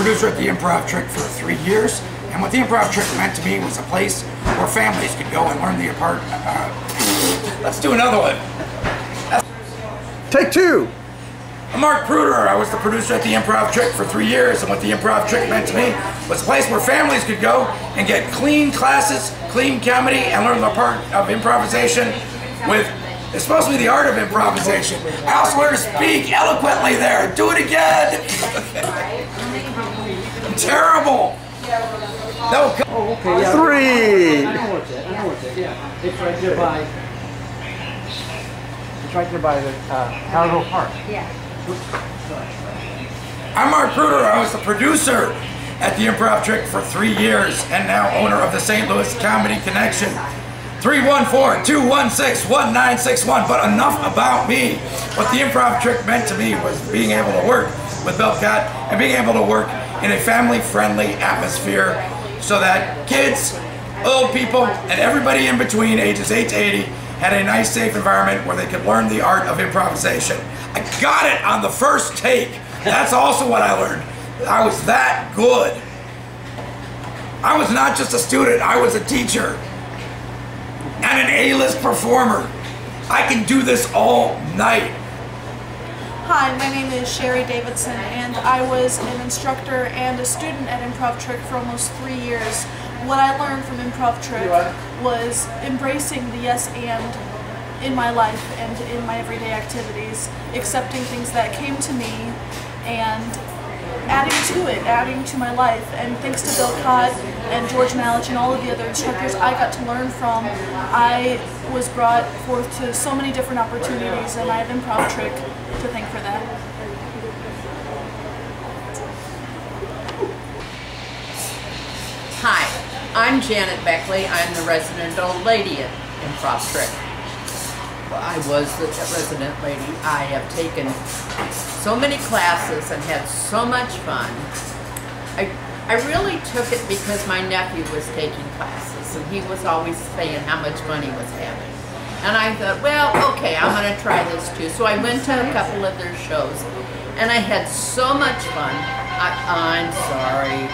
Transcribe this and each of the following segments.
producer at the Improv Trick for 3 years, and what the Improv Trick meant to me was a place where families could go and learn the art. Let's do another one. Take two. I'm Mark Pruder. I was the producer at the Improv Trick for 3 years, and what the Improv Trick meant to me was a place where families could go and get clean classes, clean comedy, and learn the part of improvisation with, it's supposed to be the art of improvisation. I also learned to speak eloquently there. Do it again. I'm terrible. No. Oh, okay. Yeah. 3. I know what's it. I know what's it. Yeah. It's right there by. It's right there by the Harrow Park. Yeah. I'm Mark Pruder. I was the producer at the Improv Trick for 3 years and now owner of the St. Louis Comedy Connection. 314-216-1961. But enough about me. What the Improv Trick meant to me was being able to work with Bill Chott and being able to work in a family-friendly atmosphere so that kids, old people, and everybody in between ages 8 to 80 had a nice, safe environment where they could learn the art of improvisation. I got it on the first take. That's also what I learned. I was that good. I was not just a student, I was a teacher and an A-list performer. I can do this all night. Hi, my name is Sherry Davidson, and I was an instructor and a student at Improv Trick for almost 3 years. What I learned from Improv Trick was embracing the yes and in my life and in my everyday activities, accepting things that came to me and adding to it, adding to my life. And thanks to Bill Chott and George Malich and all of the other instructors I got to learn from, I was brought forth to so many different opportunities, and I have Improv Trick to thank for that. Hi, I'm Janet Beckley. I'm the resident old lady at Improv Trick. Well, I was the resident lady. I have taken so many classes and had so much fun. I really took it because my nephew was taking classes and he was always saying how much fun he was having. And I thought, well, okay, I'm going to try this too. So I went to a couple of their shows and I had so much fun. I'm sorry.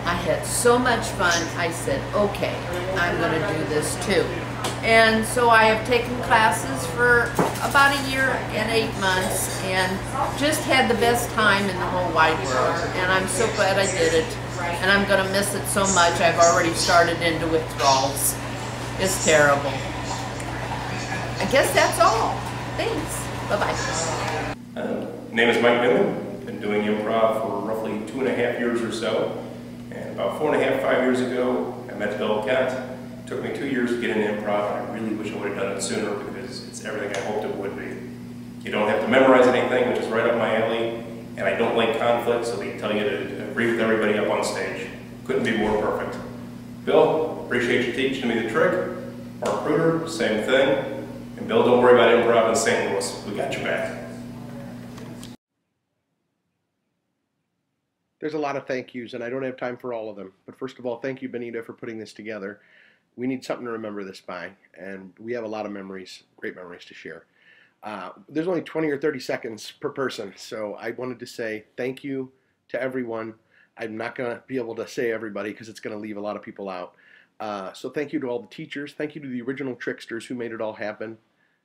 I had so much fun, I said, okay, I'm going to do this too. And so I have taken classes for about 1 year and 8 months and just had the best time in the whole wide world. And I'm so glad I did it. And I'm going to miss it so much. I've already started into withdrawals. It's terrible. I guess that's all. Thanks. Bye-bye. Name is Mike Newman. Been doing improv for roughly 2.5 years or so. And about 4.5, 5 years ago, I met Bill Chott. It took me 2 years to get into improv, and I really wish I would have done it sooner because it's everything I hoped it would be. You don't have to memorize anything, which is right up my alley, and I don't like conflict, so they tell you to agree with everybody up on stage. Couldn't be more perfect. Bill, appreciate you teaching me the trick. Mark Pruder, same thing. And Bill, don't worry about improv in St. Louis. We got your back. There's a lot of thank yous, and I don't have time for all of them. But first of all, thank you, Benita, for putting this together. We need something to remember this by, and we have a lot of memories, great memories to share. There's only 20 or 30 seconds per person, so I wanted to say thank you to everyone. I'm not going to be able to say everybody because it's going to leave a lot of people out. So thank you to all the teachers. Thank you to the original tricksters who made it all happen.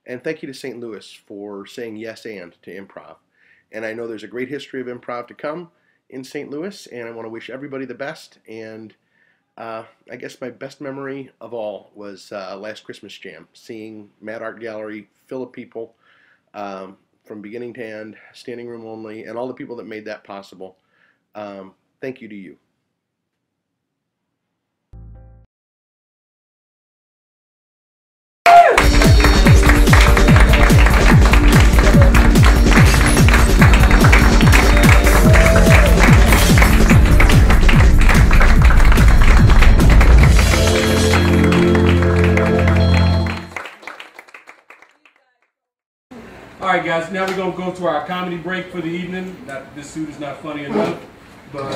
And thank you to St. Louis for saying yes and to improv. And I know there's a great history of improv to come in St. Louis, and I want to wish everybody the best. And I guess my best memory of all was last Christmas Jam, seeing Mad Art Gallery full of people from beginning to end, standing room only, and all the people that made that possible. Thank you to you. All right, guys. Now we're gonna go to our comedy break for the evening. This suit is not funny enough, but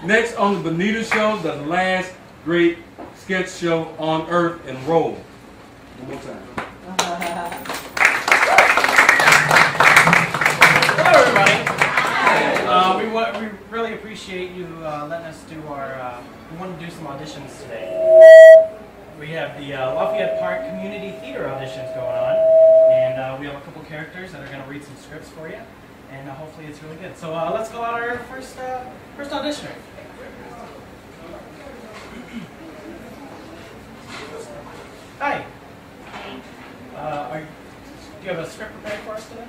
next on the Benita Show, the last great sketch show on earth, and roll. One more time. we really appreciate you letting us do our. We want to do some auditions today. We have the Lafayette Park Community Theater auditions going on, and we have a couple characters that are going to read some scripts for you, and hopefully it's really good. So let's go out our first auditioner. Hi. Hi. Do you have a script prepared for us today?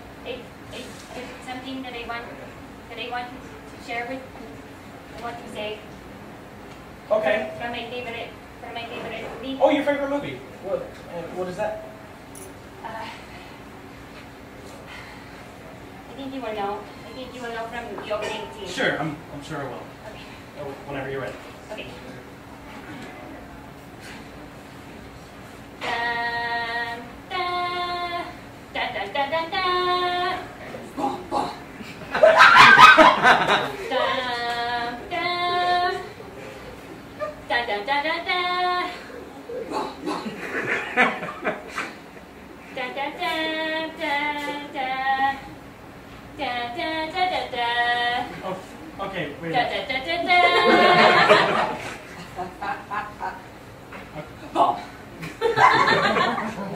It's something that I want to share with you. I want to say. Okay. From my favorite movie. Oh, your favorite movie? What is that? I think you will know. I think you will know from the opening scene. Sure, I'm sure I will. Okay. Oh, whenever you're ready. Okay. Dun, dun, dun, dun, dun, dun, dun. Dun, dun. Dun, dun, dun, dun, dun. Dun, dun, dun, dun, dun. Dun, dun, dun, dun, dun. Oh, okay, wait. Dun, dun, dun, dun, dun.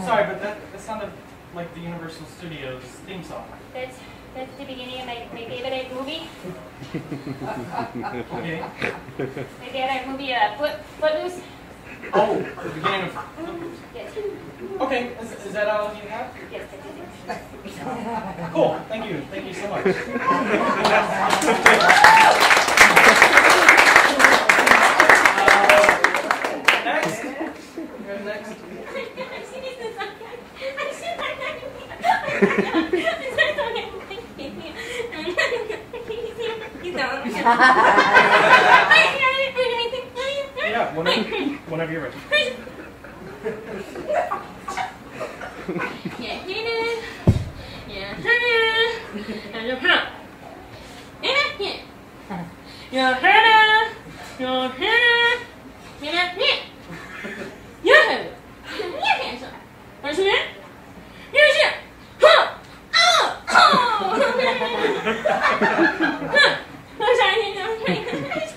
Sorry, but that sounded like the Universal Studios theme song. That's the beginning of my favorite movie. Okay. My favorite movie, Footloose. Oh, the beginning of Footloose. Yes. Okay, is that all you have? Yes, that is it. Cool, thank you so much. Next. Next. Yeah, whenever you're ready.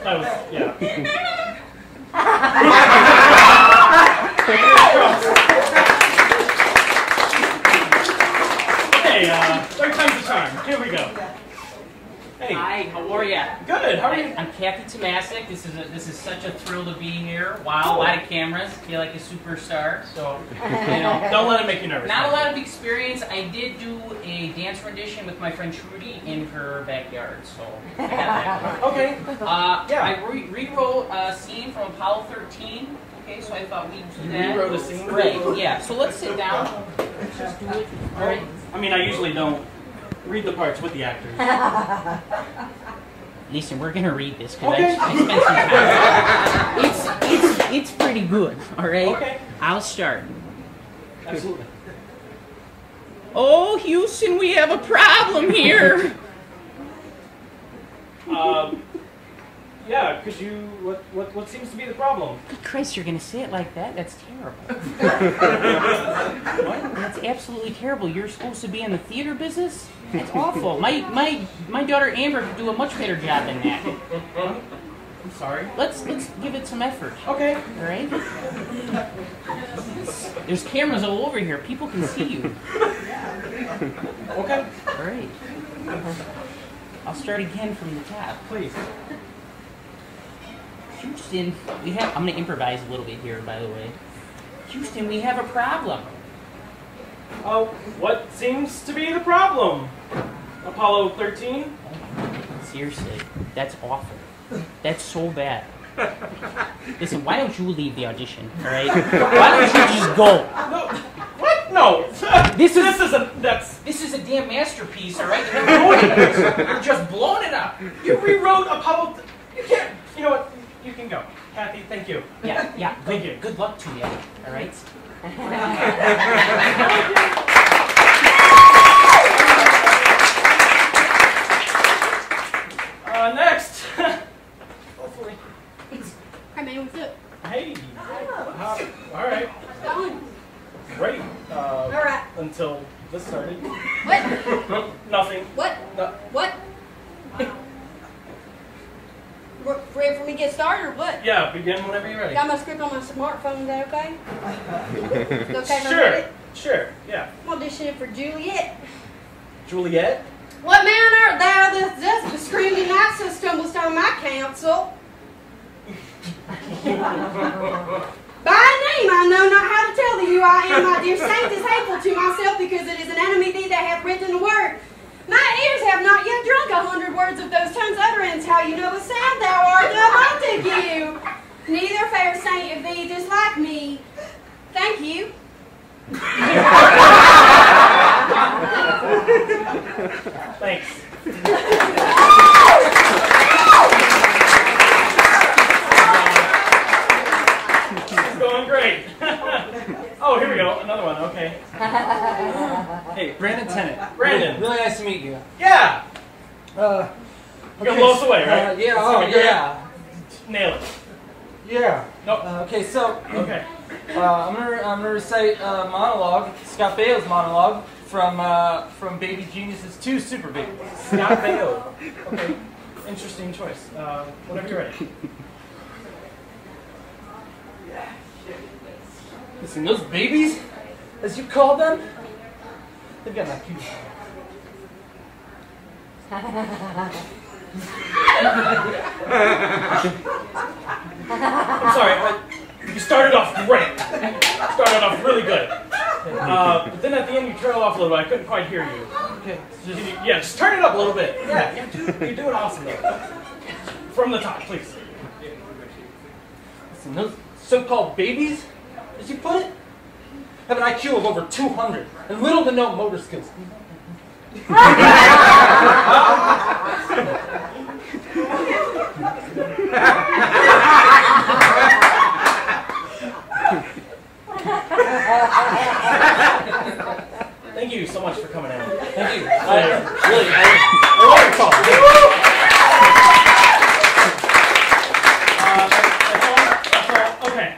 That was, yeah. Hey, third time's the charm. Here we go. Hey. Hi, how are you? Good. How are you? I'm Captain Tomasic. This is such a thrill to be here. Wow, a lot of cameras. Feel like a superstar. So, don't let it make you nervous. Not a lot of experience. I did do a dance rendition with my friend Trudy in her backyard. So I got that. Okay. Yeah. I rewrote a scene from Apollo 13. Okay, so I thought we'd do that. Rewrote a scene. Right. Yeah. So let's sit down. Let's just do it. All right. I mean, I usually don't read the parts with the actors. Listen, we're gonna read this because I spent some time. It's pretty good. All right. Okay. I'll start. Absolutely. Oh, Houston, we have a problem here. Yeah, could you? What seems to be the problem? Good Christ, you're gonna say it like that? That's terrible. What? That's absolutely terrible. You're supposed to be in the theater business? That's awful. My daughter Amber could do a much better job than that. I'm sorry. Let's give it some effort. Okay. All right. There's cameras all over here. People can see you. Okay. All right. I'll start again from the top. Please. Houston, I'm going to improvise a little bit here, by the way. Houston, we have a problem. Oh, what seems to be the problem? Apollo 13? Seriously, that's awful. That's so bad. Listen, why don't you leave the audition, all right? Why don't you just go? No. What? No. This is a damn masterpiece, all right? You're just blowing it up. You rewrote Apollo. You can't. You know what? You can go. Kathy, thank you. Yeah. Thank you. Good luck to you, all right? Next. Hopefully. Hi, man. What's up? Hey. All right. How's it going? Great. All right. Until this started. What? Nothing. What? No. What? Ready for me to get started or what? Yeah, begin whenever you're ready. Got my script on my smartphone, is that okay? Is it okay if I read Sure, it? sure, yeah. I'm auditioning for Juliet. Juliet? What man art thou that thus screaming night stumblest on my counsel? By name I know not how to tell thee who I am, my dear saint is hateful to myself because it is an enemy thee that hath written the word. My ears have not yet drunk 100 words of those tongues' utterance, how you know the sound thou art the Montague. Neither fair saint of thee dislike me. Thank you. Thanks. It's going great. Oh, here we go. Another one. Okay. Hey, Brandon Tennant. Brandon. Really nice to meet you. Yeah. Okay. You're gonna blow us away, right? Yeah. It's gonna Oh, be great. yeah. Nail it. Yeah. Nope. Okay, so Okay. I'm gonna recite a monologue, Scott Baio's monologue from Baby Geniuses to Super Babies. Scott Baio. Okay. Interesting choice. Whenever you're ready. Listen, those babies, as you call them, they've got my cue. I'm sorry. You started off great. Started off really good. But then at the end you trailed off a little bit. I couldn't quite hear you. Okay. Yeah, just turn it up a little bit. Yeah, you're doing awesome though. From the top, please. Listen, those so-called babies, as you put it, have an IQ of over 200 and little to no motor skills. Thank you so much for coming in. Thank you. I love your call. That's all. Okay.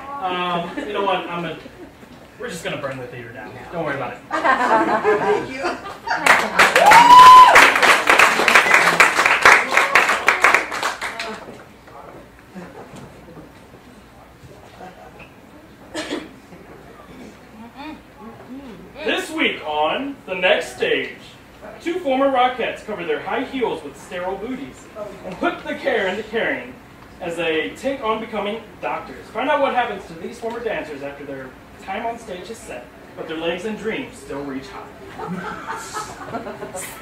You know what? We're just gonna burn the theater down. Don't worry about it. Thank you. This week on The Next Stage, two former Rockettes cover their high heels with sterile booties and put the care into caring as they take on becoming doctors. Find out what happens to these former dancers after their time on stage is set, but their legs and dreams still reach high.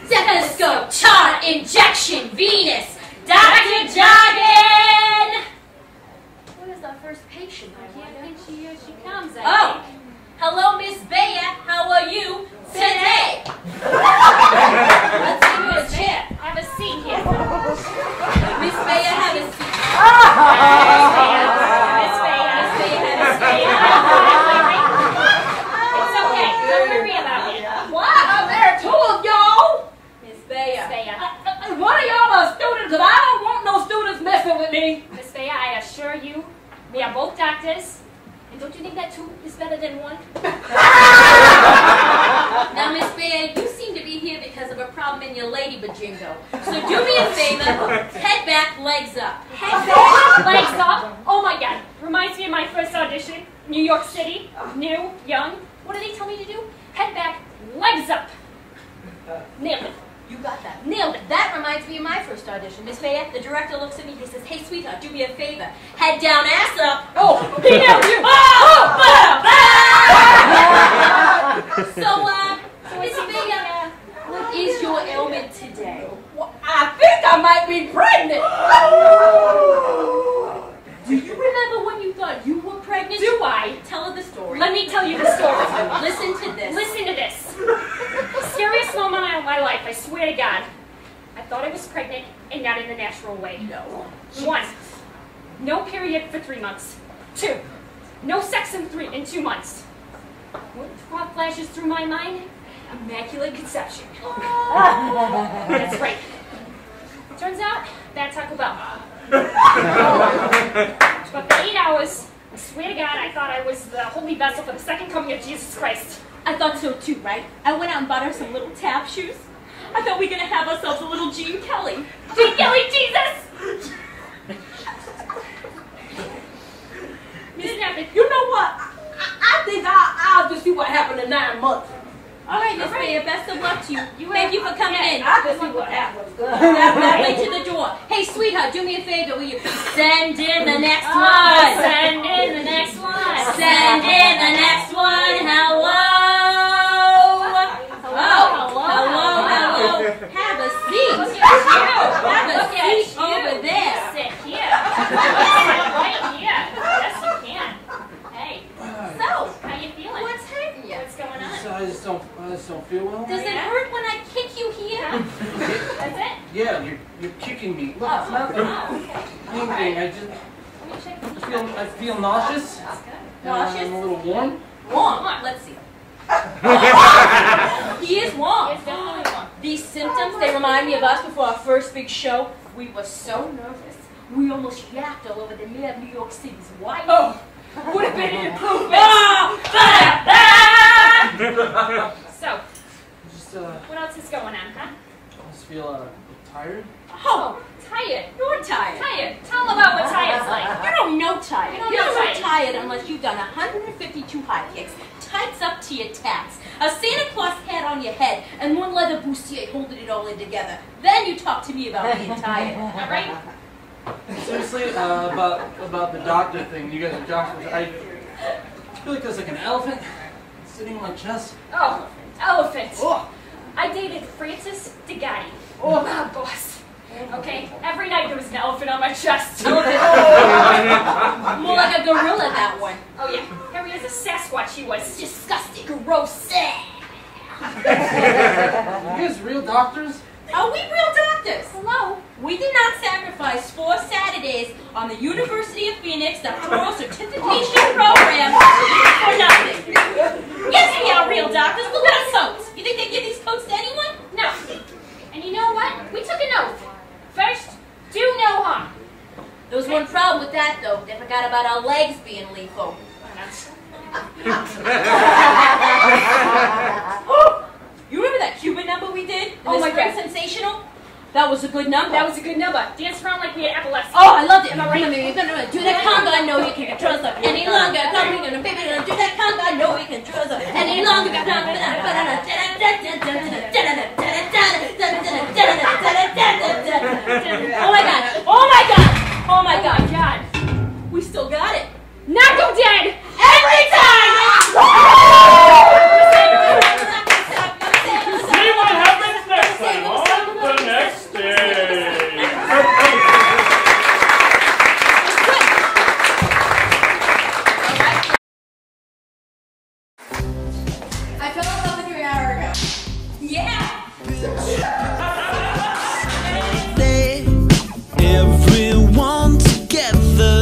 Stethoscope, chart, injection, Venus, Dr. Jargon! What is our first patient? I can't think here she comes, I think. Hello, Miss Bayer. How are you today? Let's give you a chair. Have a seat here. Miss Bayer, have a seat. Miss Bayer, have a seat. It's okay. Don't worry about it. What? There are two of y'all. Miss Bayer. One of y'all are students, and I don't want no students messing with me. Miss Bayer, I assure you, we are both doctors. And don't you think that two is better than one? Now, Miss Bayer, you seem to be here because of a problem in your lady bajingo. So do me a favor, head back, legs up. Head back, legs up? Oh my God. Reminds me of my first audition, New York City, new, young. What do they tell me to do? Head back, legs up. Nailed it. You got that. Nailed it. That reminds me of my first audition. Miss Bayer, the director looks at me, he says, hey, sweetheart, do me a favor. Head down, ass up. Oh, he nailed you. So, Miss Bayer, what is your ailment today? Well, I think I might be pregnant. Do you remember when you thought you were pregnant? Do I? Tell her the story. Let me tell you the story. Listen to this. Listen to this. Scariest moment of my life, I swear to God. I thought I was pregnant and not in the natural way. No. 1, no period for 3 months. 2, no sex in 2 months. What thought flashes through my mind? Immaculate conception. That's right. Turns out, that's Taco Bell. But for 8 hours, I swear to God, I thought I was the holy vessel for the second coming of Jesus Christ. I thought so too, right? I went out and bought her some little tap shoes. I thought we were going to have ourselves a little Gene Kelly. Gene Kelly, Jesus! You know what? I think I'll just see what happened in 9 months. All right, Miss Bear, best of luck to you. Thank you for coming in. I'll just see what happens. That way to the door. Hey, sweetheart, do me a favor. Will you send in the next one? Send in the next one. Send in the next one. Hello. Hello. Have a seat. Have a seat over there. Sit here. Right here. Yes, you can. Hey. So, how you feeling? What's hurting you? What's going on? So I just don't feel well. Does it hurt when I kick you here? That's it? Yeah, you're kicking me. Look, it's not anything. I feel nauseous. Nauseous? I'm a little warm. Warm. Let's see. He is warm. It's definitely warm. These symptoms, they remind me of us before our first big show. We were so nervous. We almost yacked all over the mayor of New York City's wife. Oh, would have been an improvement. So, what else is going on, huh? I just feel tired. Oh, tired. You're tired. Tired. Tell them about what tired's like. You don't know tired. You don't You know don't know tired. tired unless you've done 152 high kicks, tights up to your tats, a Santa Claus hat on your head, and one leather bustier holding it all in together. Then you talk to me about being tired. All right? Seriously, about the doctor thing. You guys are doctors. I feel like there's like an elephant sitting on my chest. Oh, elephant. Oh. I dated Francis DeGatti. Oh, my boss. Okay? Every night there was an elephant on my chest. More like a gorilla, that one. Oh, yeah. Harry is a Sasquatch, he was. Disgusting. Gross. You guys real doctors? Are we real doctors? Hello? We did not sacrifice 4 Saturdays on the University of Phoenix doctoral certification program for nothing. Yes, we are real doctors. Look at our coats. You think they give these coats to anyone? No. And you know what? We took an oath. First, do no harm. There was one problem with that, though. They forgot about our legs being lethal. You remember that Cuban number we did? Oh my God. Sensational? That was a good number. That was a good number. Dance around like we had epilepsy. Oh, I loved it. Am I right? You're gonna do that conga. I know you can trust us any longer. Come, we're gonna baby, gonna do that conga. I know you can trust us any longer. Oh my God! Oh my God! Oh my God! God. We still got it. Knock him dead! Every time! See what happens next time on the next day. I fell in love with you an hour ago. Yeah! Everyone together,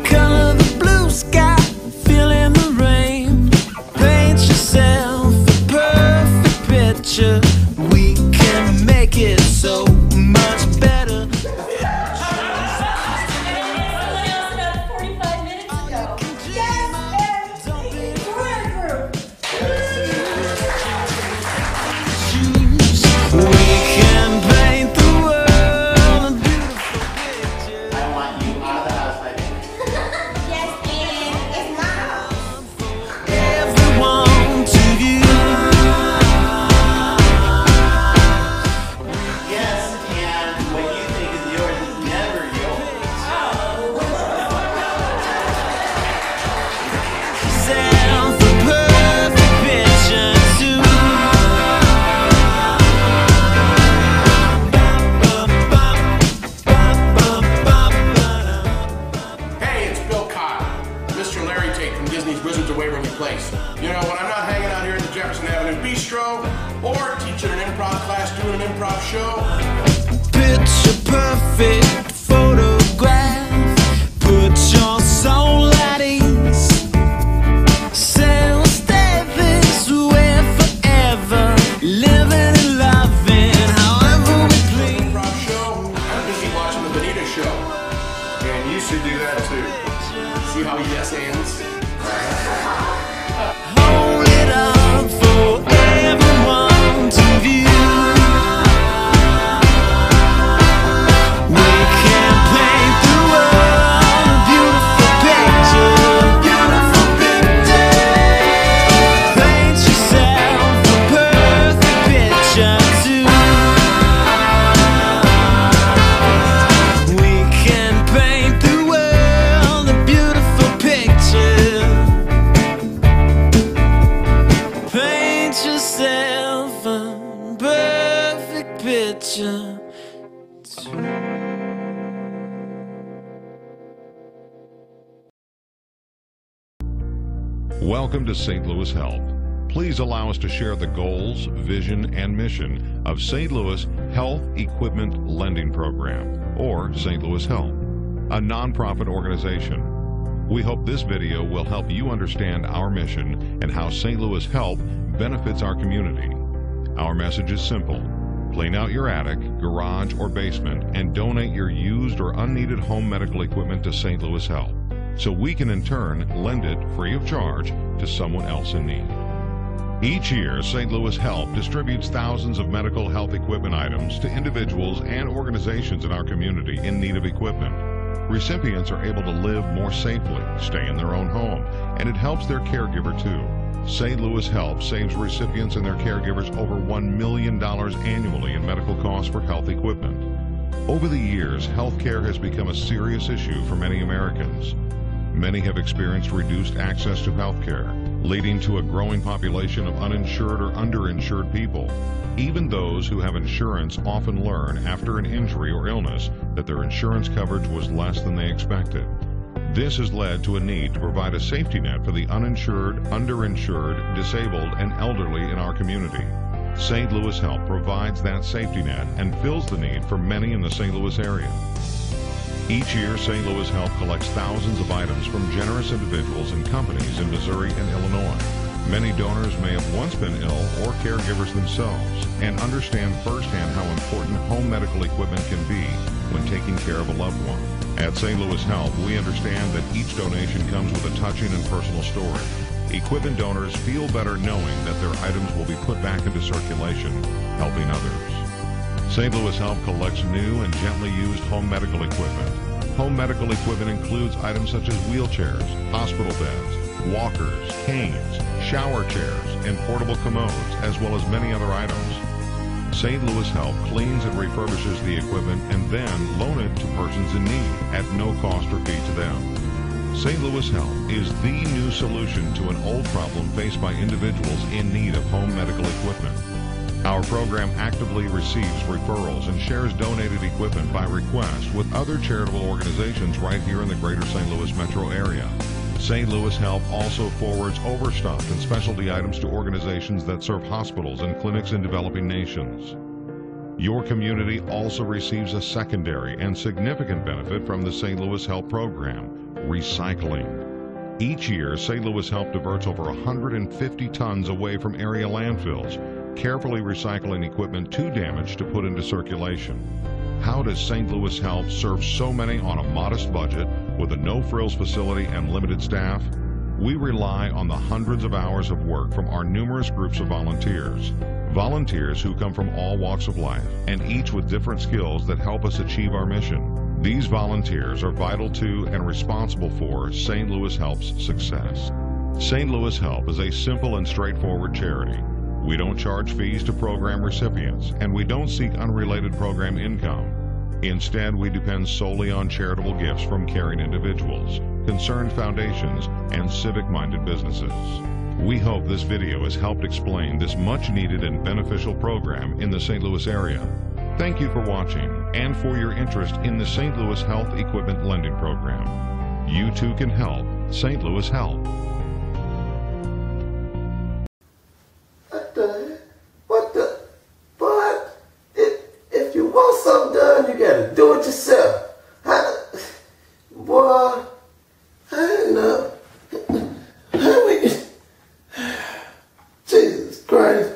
color the blue sky, fill in the rain, paint yourself a perfect picture. We can make it so much better. 45 minutes ago. We can paint the world a beautiful picture. I want you out of the house, I think. Yes, and it's my house. Everyone to you. Yes, and what you think is yours is never yours. Self a perfect picture too. Hey, it's Bill Chott, Mr. Larry Tate from Disney's Wizards of Waverly Place. You know, when I'm not hanging out here in the Jefferson Avenue Bistro or teaching an improv class, doing an improv show, Picture perfect photograph. Put your soul at ease. Sail stay this way forever. Living and loving however we please. improv show, I'm busy watching the Benita Show. And you should do that too. See how he yes ands? Hold it up for everyone to view. picture too. Welcome to St. Louis Health. Please allow us to share the goals, vision, and mission of St. Louis Health Equipment Lending Program, or St. Louis Health, a nonprofit organization. We hope this video will help you understand our mission and how St. Louis Health benefits our community. Our message is simple. Clean out your attic, garage, or basement and donate your used or unneeded home medical equipment to St. Louis Health, so we can in turn lend it free of charge to someone else in need. Each year, St. Louis Health distributes thousands of medical health equipment items to individuals and organizations in our community in need of equipment. Recipients are able to live more safely, stay in their own home, and it helps their caregiver too. St. Louis Health saves recipients and their caregivers over $1 million annually in medical costs for health equipment. Over the years, healthcare has become a serious issue for many Americans. Many have experienced reduced access to healthcare, leading to a growing population of uninsured or underinsured people. Even those who have insurance often learn after an injury or illness that their insurance coverage was less than they expected. This has led to a need to provide a safety net for the uninsured, underinsured, disabled, and elderly in our community. St. Louis Health provides that safety net and fills the need for many in the St. Louis area. Each year, St. Louis Health collects thousands of items from generous individuals and companies in Missouri and Illinois. Many donors may have once been ill or caregivers themselves and understand firsthand how important home medical equipment can be when taking care of a loved one. At St. Louis Health, we understand that each donation comes with a touching and personal story. Equipment donors feel better knowing that their items will be put back into circulation, helping others. St. Louis Health collects new and gently used home medical equipment. Home medical equipment includes items such as wheelchairs, hospital beds, walkers, canes, shower chairs, and portable commodes, as well as many other items. St. Louis Health cleans and refurbishes the equipment and then loan it to persons in need at no cost or fee to them. St. Louis Health is the new solution to an old problem faced by individuals in need of home medical equipment. Our program actively receives referrals and shares donated equipment by request with other charitable organizations right here in the greater St. Louis metro area. St. Louis Health also forwards overstocked and specialty items to organizations that serve hospitals and clinics in developing nations. Your community also receives a secondary and significant benefit from the St. Louis Health program, recycling. Each year, St. Louis Health diverts over 150 tons away from area landfills, carefully recycling equipment too damaged to put into circulation. How does St. Louis Health serve so many on a modest budget with a no-frills facility and limited staff? We rely on the hundreds of hours of work from our numerous groups of volunteers. Volunteers who come from all walks of life and each with different skills that help us achieve our mission. These volunteers are vital to and responsible for St. Louis Health's success. St. Louis Health is a simple and straightforward charity. We don't charge fees to program recipients, and we don't seek unrelated program income. Instead, we depend solely on charitable gifts from caring individuals, concerned foundations, and civic-minded businesses. We hope this video has helped explain this much-needed and beneficial program in the St. Louis area. Thank you for watching and for your interest in the St. Louis Health Equipment Lending Program. You too can help St. Louis Health. If you want something done, you gotta do it yourself. Boy, I know. Jesus Christ.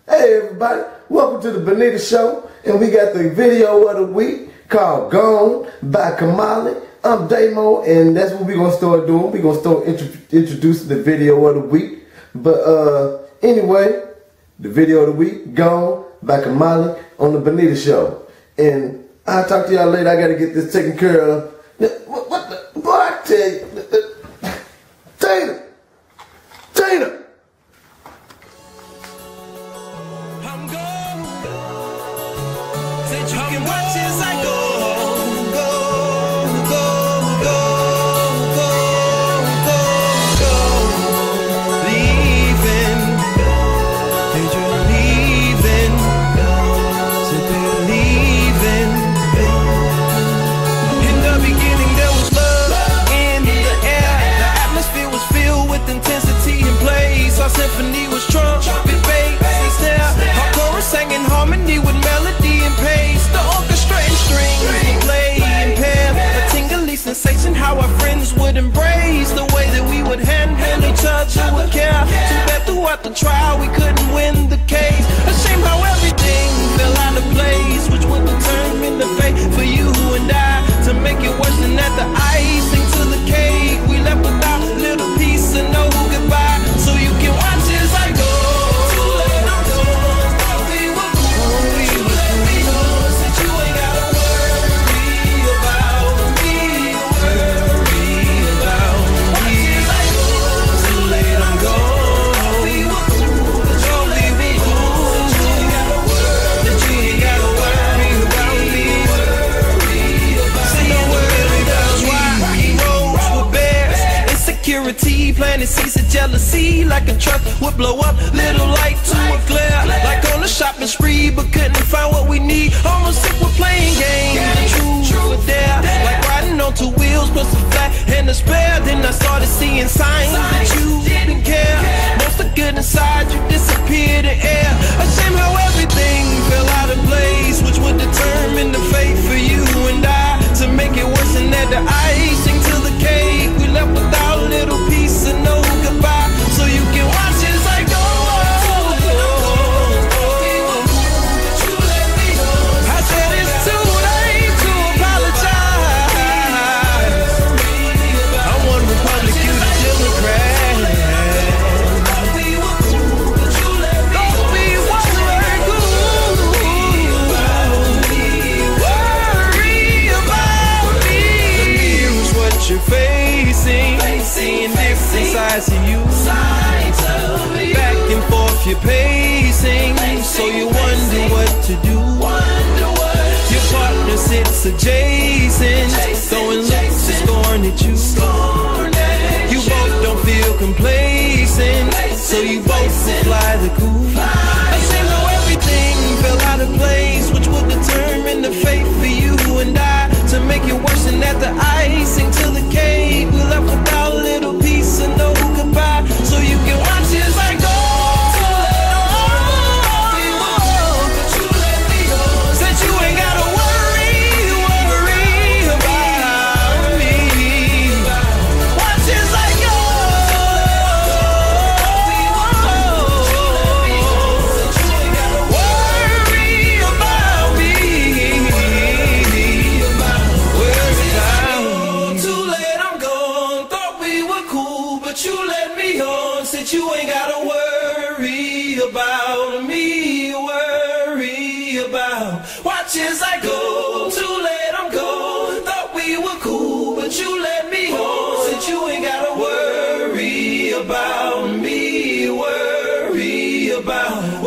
Hey everybody, welcome to the Benita Show, and we got the video of the week called Gone by Kamali. I'm Damo, and that's what we're gonna start doing. We're gonna start introducing the video of the week. But anyway, the video of the week, Gone by Kamali on the Benita Show. And I'll talk to y'all later. I gotta get this taken care of. What the? Boy, I tell you. Tina! I'm gone. Said you can watch as I go. Leaving. Did you leave? judge who would care. Too bad throughout the trial we couldn't win the case. A shame how everything fell out of place, which would determine the fate for you and I. To make it worse than that, the icing to the cake, we left without a little piece and no goodbye. So you can watch as I go. Too late, I'm gone. Thought we were cool, but you let me know. Said you ain't gotta worry about me, worry about me. Watch as I go. Too late, I'm gone. Thought we were cool, but you let me know. Said you ain't gotta worry, that you ain't gotta worry about me, worry about me. Say no worry about why heroes were bears. Insecurity planted seeds of jealousy, like a truck would blow up, little light to a glare. Like on a shopping spree, but couldn't find what we need. Almost sick with playing games, true or dare. Like riding on two wheels, plus a flat and a spare. Then I started seeing signs that you didn't care. Most of good inside, you disappeared in air. A shame how everything fell out of place, which would determine the fate for you and I. To make it worse than that, the icing to the cake, we left without a little piece and no goodbye. So you can watch as I go. I said it's too late to apologize. I'm one Republican, you the Democrat. Thought we were cool, but you let me go. Thought we were cool. Worry about me. The mirror's what you're facing, seeing different sides of you. Back and forth you're pacing, so you wonder what to do. Your partner sits adjacent, throwing looks of scorn at you. You both don't feel complacent, so you both fly the coop. I say how everything fell out of place, which would determine the fate for you and I. To make it worse than that, the icing to the cake, we left without a little piece and no goodbye. So you can watch as I go. Said you ain't gotta worry about me. Watch as I go. Worry about me. Too late, I'm gone. Thought we were cool, but you let me on. Said you ain't gotta worry about me, worry about. Watch as I go. Too late, I'm gone. Thought we were cool, but you let me on. Said you ain't gotta worry about me, worry about.